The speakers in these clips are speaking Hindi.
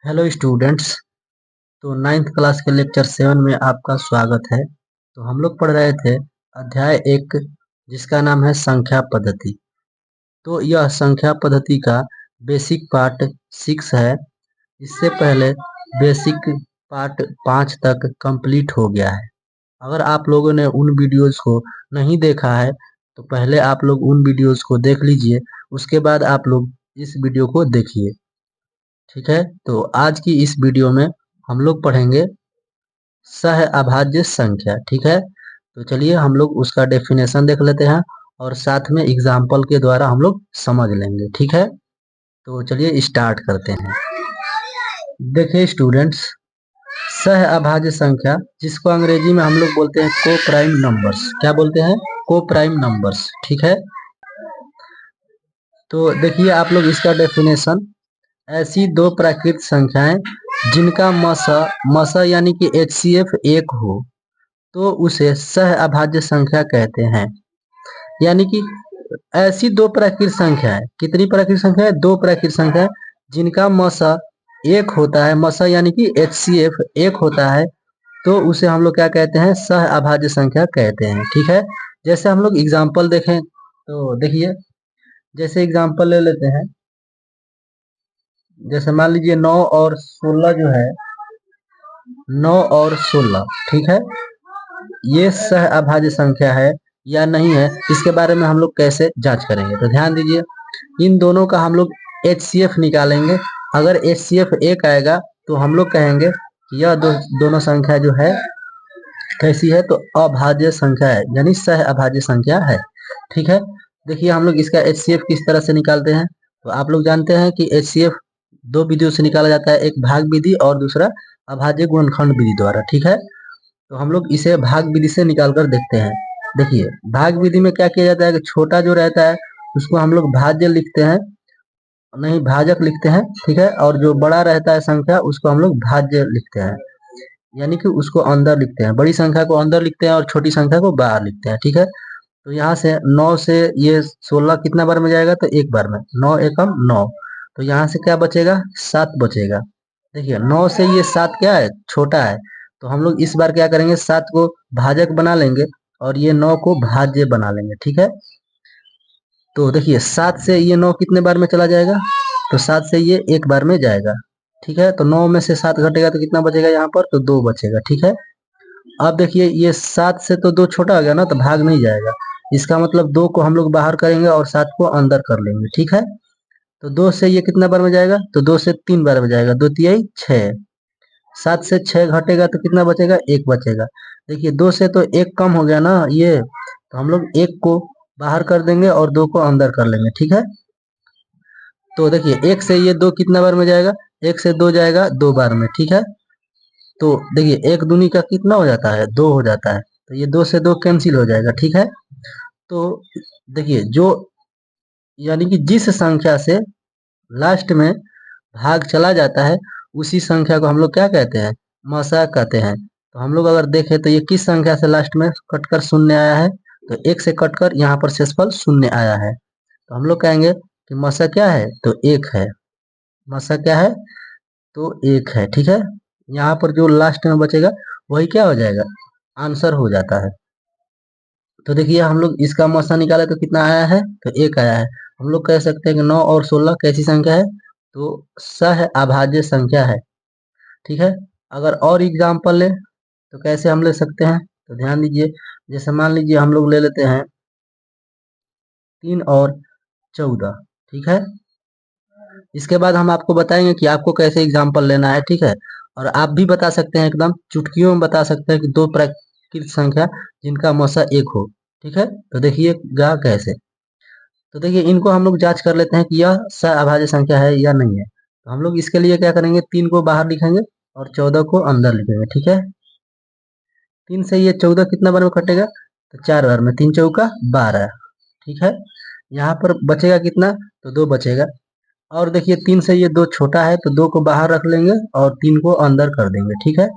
Hello students. तो नाइन्थ क्लास के लेक्चर 7 में आपका स्वागत है। तो हम लोग पढ़ रहे थे अध्याय 1 जिसका नाम है संख्या पद्धति। तो यह संख्या पद्धति का बेसिक पार्ट 6 है। इससे पहले बेसिक पार्ट 5 तक कंप्लीट हो गया है। अगर आप लोगों ने उन वीडियोस को नहीं देखा है तो पहले आप लोग उन वीडियोस को देख लीजिए, उसके बाद आप लोग इस वीडियो को देखिए। ठीक है, तो आज की इस वीडियो में हम लोग पढ़ेंगे सह अभाज्य संख्या। ठीक है, तो चलिए हम लोग उसका डेफिनेशन देख लेते हैं और साथ में एग्जाम्पल के द्वारा हम लोग समझ लेंगे। ठीक है, तो चलिए स्टार्ट करते हैं। देखिए स्टूडेंट्स, सह अभाज्य संख्या जिसको अंग्रेजी में हम लोग बोलते हैं को प्राइम नंबर्स। क्या बोलते हैं? को प्राइम नंबर्स। ठीक है, तो देखिए आप लोग इसका डेफिनेशन, ऐसी दो प्राकृत संख्याएं जिनका मसा यानी कि HCF एक हो तो उसे सह अभाज्य संख्या कहते हैं। यानी कि ऐसी दो प्राकृत संख्या है, कितनी प्राकृत संख्या है? दो प्राकृत संख्या है जिनका मसा एक होता है, मसा यानी कि HCF एक होता है, तो उसे हम लोग क्या कहते हैं? सह अभाज्य संख्या कहते हैं। ठीक है, जैसे हम लोग एग्जाम्पल देखें तो देखिए, जैसे एग्जाम्पल ले लेते हैं, जैसे मान लीजिए 9 और 16 जो है, 9 और 16, ठीक है, ये सह अभाज्य संख्या है या नहीं है, इसके बारे में हम लोग कैसे जांच करेंगे? तो ध्यान दीजिए, इन दोनों का हम लोग HCF निकालेंगे। अगर HCF एक आएगा तो हम लोग कहेंगे कि यह दोनों संख्या जो है कैसी है? तो अभाज्य संख्या है, यानी सह अभाज्य संख्या है। ठीक है, देखिए हम लोग इसका HCF किस तरह से निकालते हैं। तो आप लोग जानते हैं कि HCF दो विधियों से निकाला जाता है, एक भाग विधि और दूसरा अभाज्य गुणनखंड विधि द्वारा। ठीक है, तो हम लोग इसे भाग विधि से निकाल कर देखते हैं। देखिए भाग विधि में क्या किया जाता है कि छोटा जो रहता है उसको हम लोग भाज्य लिखते हैं, नहीं भाजक लिखते हैं। ठीक है, और जो बड़ा रहता है संख्या उसको हम लोग भाज्य लिखते हैं, यानी कि उसको अंदर लिखते हैं। बड़ी संख्या को अंदर लिखते हैं और छोटी संख्या को बाहर लिखते हैं। ठीक है, तो यहाँ से 9 से ये 16 कितना बार में जाएगा? तो एक बार में, 9 एकम 9, तो यहाँ से क्या बचेगा? 7 बचेगा। देखिए 9 से ये 7 क्या है? छोटा है, तो हम लोग इस बार क्या करेंगे? 7 को भाजक बना लेंगे और ये 9 को भाज्य बना लेंगे। ठीक है, तो देखिए 7 से ये 9 कितने बार में चला जाएगा? तो 7 से ये एक बार में जाएगा। ठीक है, तो 9 में से 7 घटेगा तो कितना बचेगा यहाँ पर? तो 2 बचेगा। ठीक है, अब देखिए ये 7 से तो 2 छोटा हो गया ना, तो भाग नहीं जाएगा। इसका मतलब 2 को हम लोग बाहर करेंगे और 7 को अंदर कर लेंगे। ठीक है, तो 2 से ये कितना बार में जाएगा? तो 2 से 3 बार में जाएगा, 2 तिहाई 6। 7 से 6 घटेगा तो कितना बचेगा? 1 बचेगा। देखिए 2 से तो 1 कम हो गया ना ये, तो हम लोग 1 को बाहर कर देंगे और 2 को अंदर कर लेंगे। ठीक है, तो देखिए 1 से ये 2 कितना बार में जाएगा? 1 से 2 जाएगा 2 बार में। ठीक है, तो देखिए 1 दूनी का कितना हो जाता है? 2 हो जाता है, तो ये 2 से 2 कैंसिल हो जाएगा। ठीक है, तो देखिए जो, यानी कि जिस संख्या से लास्ट में भाग चला जाता है उसी संख्या को हम लोग क्या कहते हैं? मसा कहते हैं। तो हम लोग अगर देखें तो ये किस संख्या से लास्ट में कटकर शून्य आया है? तो 1 से कटकर यहाँ पर शेषफल शून्य आया है, तो हम लोग कहेंगे कि मसा क्या है? तो 1 है। मसा क्या है? तो 1 है। ठीक है, यहाँ पर जो लास्ट में बचेगा वही क्या हो जाएगा? आंसर हो जाता है। तो देखिए हम लोग इसका मौसा निकाले तो कितना आया है? तो 1 आया है। हम लोग कह सकते हैं कि 9 और 16 कैसी संख्या है? तो सह अभाज्य संख्या है। ठीक है, अगर और एग्जाम्पल ले तो कैसे हम ले सकते हैं? तो ध्यान दीजिए, जैसे मान लीजिए हम लोग ले लेते हैं 3 और 14। ठीक है, इसके बाद हम आपको बताएंगे कि आपको कैसे एग्जाम्पल लेना है। ठीक है, और आप भी बता सकते हैं, एकदम चुटकियों में बता सकते हैं कि दो प्राकृत संख्या जिनका मौसा 1 हो। ठीक है, तो देखिएगा कैसे। तो देखिए इनको हम लोग जांच कर लेते हैं कि यह सह संख्या है या नहीं है। तो हम लोग इसके लिए क्या करेंगे? 3 को बाहर लिखेंगे और 14 को अंदर लिखेंगे। ठीक है, 3 से ये 14 कितना बार में कटेगा? तो 4 बार में, 3 चौका 12। ठीक है, यहाँ पर बचेगा कितना? तो 2 बचेगा। और देखिए 3 से ये 2 छोटा है तो 2 को बाहर रख लेंगे और 3 को अंदर कर देंगे। ठीक है,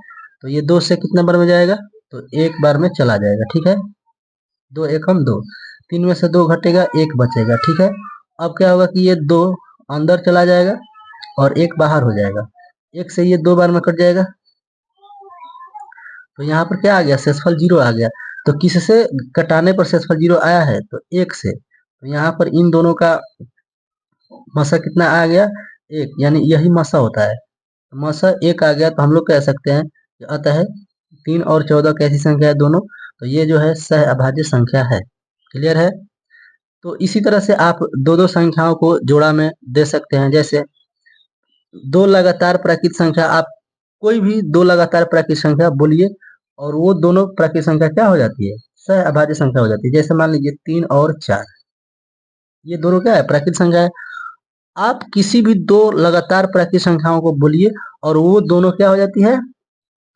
तो ये 2 से कितना बार में जाएगा? तो 1 बार में चला जाएगा। ठीक है, 2 एकम 2, 3 में से 2 घटेगा 1 बचेगा। ठीक है, अब क्या होगा कि ये 2 अंदर चला जाएगा और 1 बाहर हो जाएगा। एक से ये 2 बार में कट जाएगा, तो यहाँ पर क्या आ गया, शेषफल 0 आ गया। तो किससे कटाने पर शेषफल 0 आया है, तो 1 से। तो यहाँ पर इन दोनों का मसा कितना आ गया, 1, यानी यही मसा होता है। मसा 1 आ गया, तो हम लोग कह सकते हैं कि अतः 3 और 14 कैसी संख्या है दोनों, तो ये जो है सह अभाज्य संख्या है। क्लियर है। तो इसी तरह से आप दो दो संख्याओं को जोड़ा में दे सकते हैं। जैसे दो लगातार प्राकृत संख्या, आप कोई भी दो लगातार प्राकृत संख्या बोलिए और वो दोनों प्राकृत संख्या क्या हो जाती है, सह अभाज्य संख्या हो जाती है। जैसे मान लीजिए 3 और 4, ये दोनों क्या है, प्राकृत संख्या है। आप किसी भी दो लगातार प्राकृत संख्याओं को बोलिए और वो दोनों क्या हो जाती है,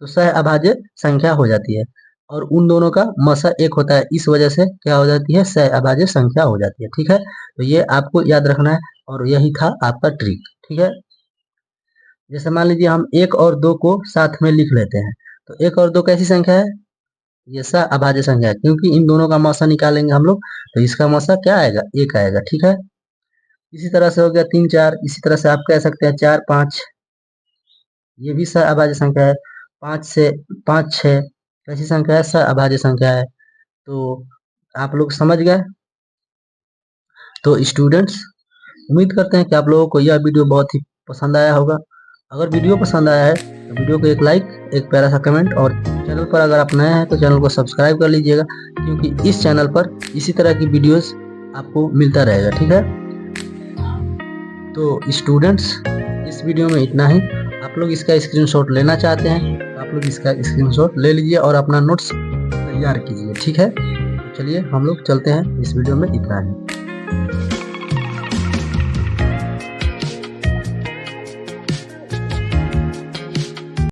तो सह अभाज्य संख्या हो जाती है। और उन दोनों का मसा 1 होता है, इस वजह से क्या हो जाती है, सह अभाज्य संख्या हो जाती है। ठीक है, तो ये आपको याद रखना है और यही था आपका ट्रिक। ठीक है, जैसे मान लीजिए हम 1 और 2 को साथ में लिख लेते हैं, तो 1 और 2 कैसी संख्या है, ये सह अभाज्य संख्या है, क्योंकि इन दोनों का मसा निकालेंगे हम लोग, तो इसका मसा क्या आएगा, 1 आएगा। ठीक है, इसी तरह से हो गया 3 4, इसी तरह से आप कह सकते हैं 4 5, ये भी सह अभाज्य संख्या है। 5 6 कैसी संख्या है, सह अभाज्य संख्या है। तो आप लोग समझ गए। तो स्टूडेंट्स, उम्मीद करते हैं कि आप लोगों को यह वीडियो बहुत ही पसंद आया होगा। अगर वीडियो पसंद आया है तो वीडियो को एक लाइक, एक प्यारा सा कमेंट, और चैनल पर अगर आप नए हैं तो चैनल को सब्सक्राइब कर लीजिएगा, क्योंकि इस चैनल पर इसी तरह की वीडियोस आपको मिलता रहेगा। ठीक है, तो स्टूडेंट्स, इस वीडियो में इतना ही। आप लोग इसका स्क्रीनशॉट लेना चाहते हैं तो आप लोग इसका स्क्रीनशॉट ले लीजिए और अपना नोट्स तैयार कीजिए। ठीक है, तो चलिए हम लोग चलते हैं, इस वीडियो में इतना ही।